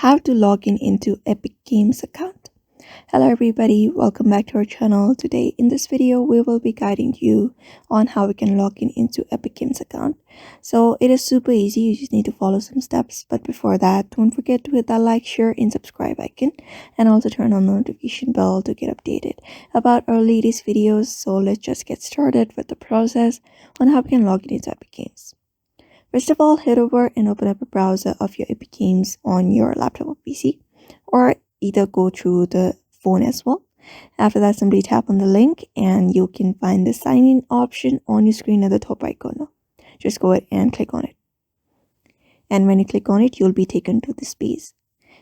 how to log in into Epic Games account. Hello everybody, welcome back to our channel. Today in this video we will be guiding you on how we can log in into Epic Games account. So it is super easy, you just need to follow some steps, but before that don't forget to hit that like, share and subscribe icon, and also turn on the notification bell to get updated about our latest videos. So let's just get started with the process on how we can log in into Epic Games. First of all, head over and open up a browser of your Epic Games on your laptop or PC, or either go through the phone as well. After that, simply tap on the link and you can find the sign in option on your screen at the top right corner. Just go ahead and click on it. And when you click on it, you'll be taken to this page.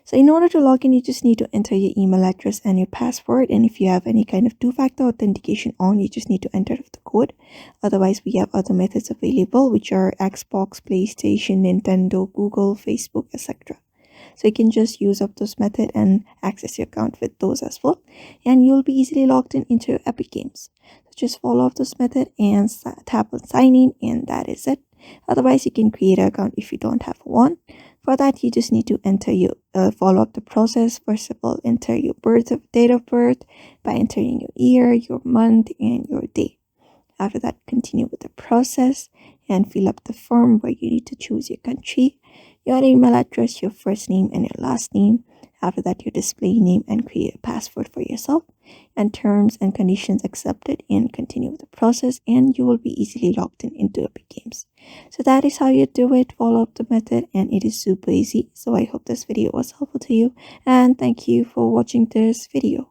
So in order to log in, you just need to enter your email address and your password. And if you have any kind of two-factor authentication on, you just need to enter the code. Otherwise, we have other methods available, which are Xbox, PlayStation, Nintendo, Google, Facebook, etc. So you can just use up those methods and access your account with those as well. And you'll be easily logged in into Epic Games. So just follow up those methods and tap on sign in, and that is it. Otherwise, you can create an account if you don't have one. For that, you just need to enter your follow up the process. First of all, enter your date of birth by entering your year, your month, and your day. After that, continue with the process and fill up the form where you need to choose your country, your email address, your first name, and your last name. After that, your display name and create a password for yourself, and terms and conditions accepted, and continue with the process, and you will be easily logged in into Epic Games. So that is how you do it. Follow up the method and it is super easy. So I hope this video was helpful to you, and thank you for watching this video.